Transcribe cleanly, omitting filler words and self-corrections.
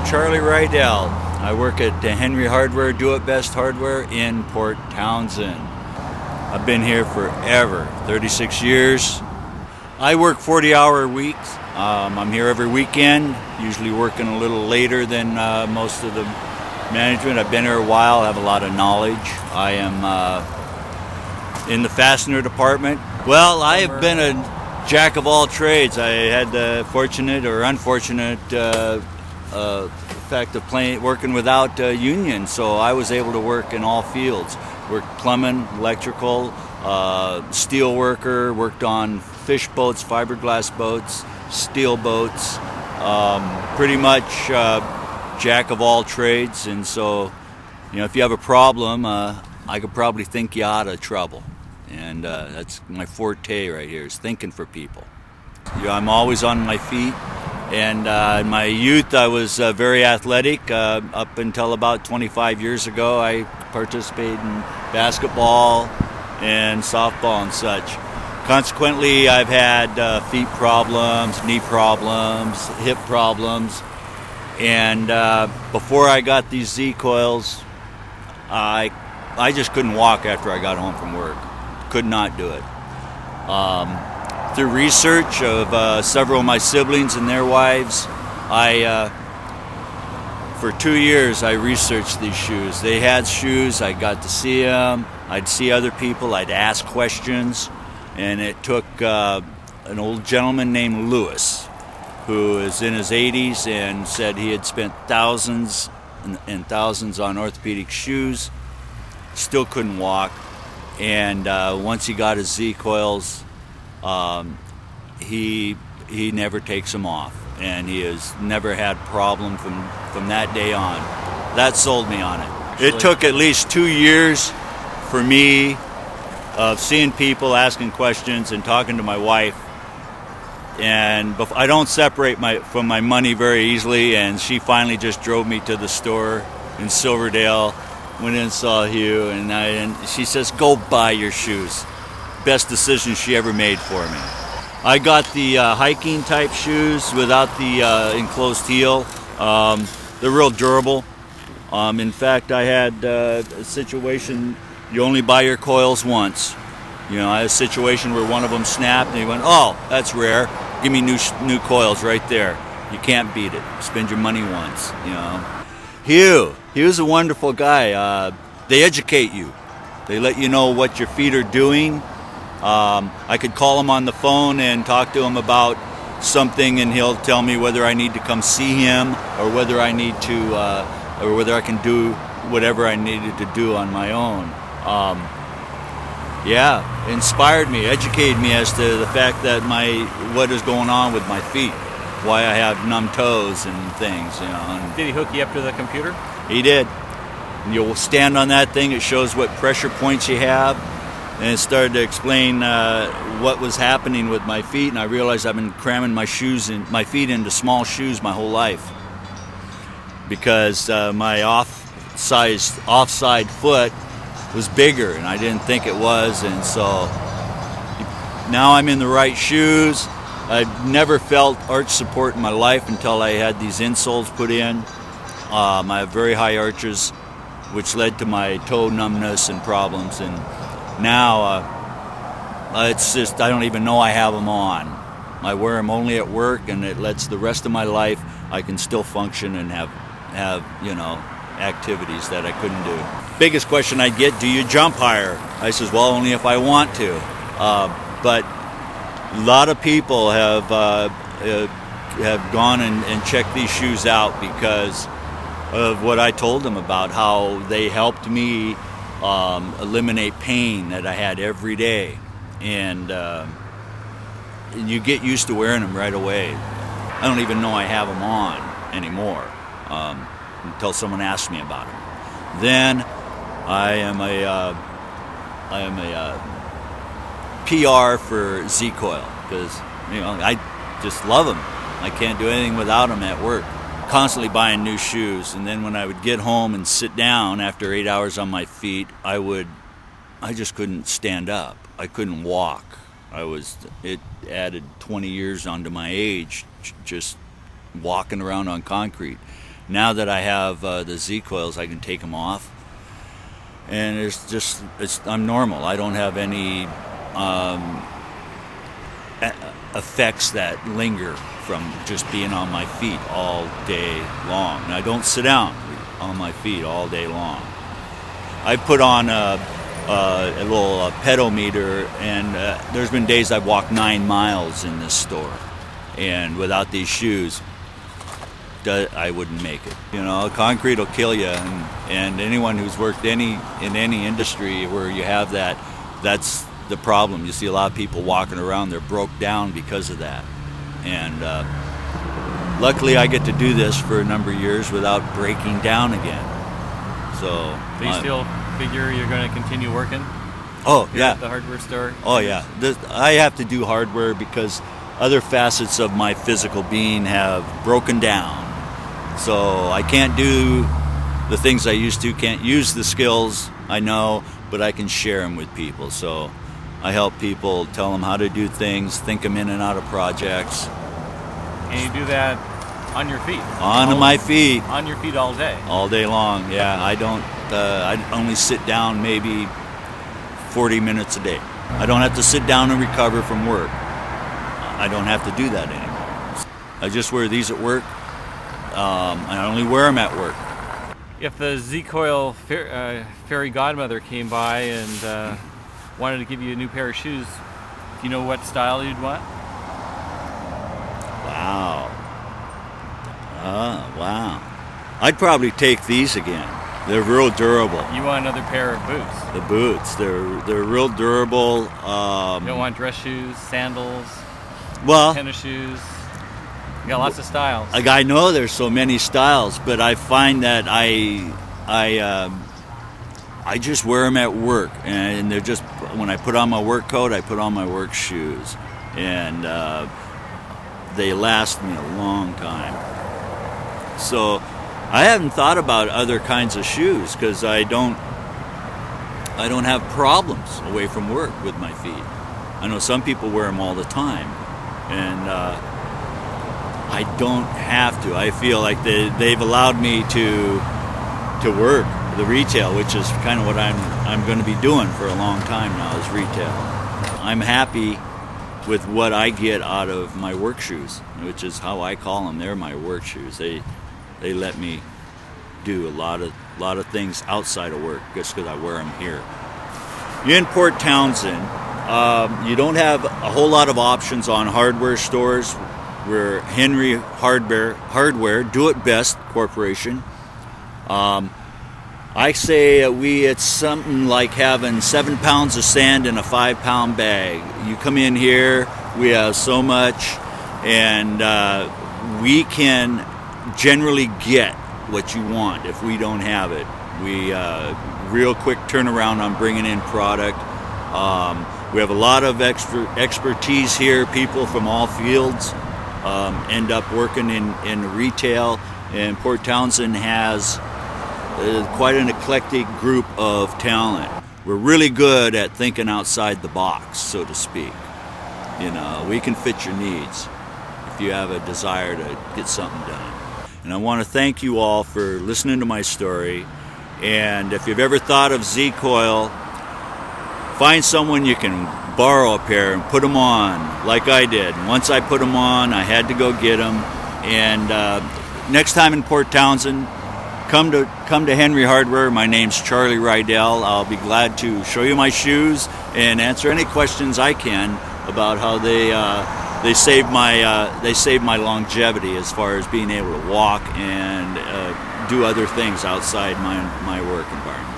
Charlie Reidel. I work at Henery Hardware, Do It Best Hardware in Port Townsend. I've been here forever, 36 years. I work 40-hour weeks. I'm here every weekend, usually working a little later than most of the management. I've been here a while, I have a lot of knowledge. I am in the Fastener department. Well, I have been a jack of all trades. I had the fortunate or unfortunate fact of working without a union, so I was able to work in all fields. Worked plumbing, electrical, steel worker, worked on fish boats, fiberglass boats, steel boats, pretty much jack of all trades. And so, if you have a problem, I could probably think you out of trouble. And that's my forte right here, is thinking for people. I'm always on my feet. And in my youth, I was very athletic. Up until about 25 years ago, I participated in basketball and softball and such. Consequently, I've had feet problems, knee problems, hip problems. And before I got these Z-CoiLs, I just couldn't walk after I got home from work. Could not do it. Through research of several of my siblings and their wives, for 2 years I researched these shoes. They had shoes, I got to see them, I'd see other people, I'd ask questions, and it took an old gentleman named Lewis, who is in his 80s and said he had spent thousands and thousands on orthopedic shoes, still couldn't walk, and once he got his Z-CoiLs, he never takes them off, and he has never had problem from that day on. That sold me on it. It took at least 2 years for me of seeing people, asking questions, and talking to my wife. And I don't separate from my money very easily, and she finally just drove me to the store in Silverdale, went in and saw Hugh, and she says, "Go buy your shoes." Best decision she ever made for me. I got the hiking type shoes without the enclosed heel. They're real durable. In fact, I had a situation, you only buy your coils once. I had a situation where one of them snapped and he went, "Oh, that's rare. Give me new coils right there." You can't beat it. Spend your money once, Hugh was a wonderful guy. They educate you. They let you know what your feet are doing. I could call him on the phone and talk to him about something, and he'll tell me whether I need to come see him or whether I need to, or whether I can do whatever I needed to do on my own. Inspired me, educated me as to the fact that what is going on with my feet, why I have numb toes and things. Did he hook you up to the computer? He did. You'll stand on that thing. It shows what pressure points you have. And it started to explain what was happening with my feet, and I realized I've been cramming my feet into small shoes my whole life because my offside foot was bigger, and I didn't think it was, and so now I'm in the right shoes. I've never felt arch support in my life until I had these insoles put in. I have very high arches, which led to my toe numbness and problems, and now it's just I don't even know I have them on. I wear them only at work, and it lets the rest of my life I can still function and have activities that I couldn't do. Biggest question I get: do you jump higher? I says, well, only if I want to. But a lot of people have gone and checked these shoes out because of what I told them about how they helped me eliminate pain that I had every day, and you get used to wearing them right away. I don't even know I have them on anymore until someone asks me about them. Then I am a PR for Z-CoiL because I just love them. I can't do anything without them at work. Constantly buying new shoes, and then when I would get home and sit down after 8 hours on my feet, I just couldn't stand up. I couldn't walk. It added 20 years onto my age, just walking around on concrete. Now that I have the Z-CoiLs, I can take them off, and I'm normal. I don't have any effects that linger from just being on my feet all day long. And I don't sit down on my feet all day long. I put on a little pedometer, and there's been days I've walked 9 miles in this store, and without these shoes, I wouldn't make it. You know, concrete will kill you, and anyone who's worked in any industry where you have that, that's the problem. You see a lot of people walking around, they're broke down because of that. And luckily I get to do this for a number of years without breaking down again. So you still figure you're going to continue working? Oh, yeah. At the hardware store? Oh, yeah. I have to do hardware because other facets of my physical being have broken down. So I can't do the things I used to, can't use the skills I know, but I can share them with people. So I help people, tell them how to do things, think them in and out of projects. And you do that on your feet? On my feet. On your feet all day? All day long, yeah. I don't, I only sit down maybe 40 minutes a day. I don't have to sit down and recover from work. I don't have to do that anymore. I just wear these at work. I only wear them at work. If the Z-CoiL fairy godmother came by and wanted to give you a new pair of shoes, do you know what style you'd want? Wow. Wow. I'd probably take these again. They're real durable. You want another pair of boots? The boots. They're real durable. You don't want dress shoes, sandals, well, tennis shoes? You got lots of styles. I know there's so many styles, but I find that I just wear them at work, and they're just, when I put on my work coat, I put on my work shoes, and they last me a long time. So I haven't thought about other kinds of shoes because I don't have problems away from work with my feet. I know some people wear them all the time, and I don't have to. I feel like they've allowed me to work the retail, which is kind of what I'm going to be doing for a long time now, is retail. I'm happy with what I get out of my work shoes, which is how I call them. They're my work shoes. They let me do a lot of things outside of work just because I wear them here. You're in Port Townsend. You don't have a whole lot of options on hardware stores. We're Henery Hardware, Do It Best Corporation. I say it's something like having 7 pounds of sand in a 5-pound bag. You come in here, we have so much, and we can generally get what you want if we don't have it. We real quick turnaround on bringing in product. We have a lot of expertise here. People from all fields end up working in retail, and Port Townsend has quite an eclectic group of talent. We're really good at thinking outside the box, so to speak. You know, we can fit your needs if you have a desire to get something done. And I want to thank you all for listening to my story. And if you've ever thought of Z-CoiL, find someone you can borrow a pair and put them on, like I did. Once I put them on, I had to go get them. And next time in Port Townsend, come to Henery Hardware. My name's Charlie Reidel. I'll be glad to show you my shoes and answer any questions I can about how they saved my longevity as far as being able to walk and do other things outside my work environment.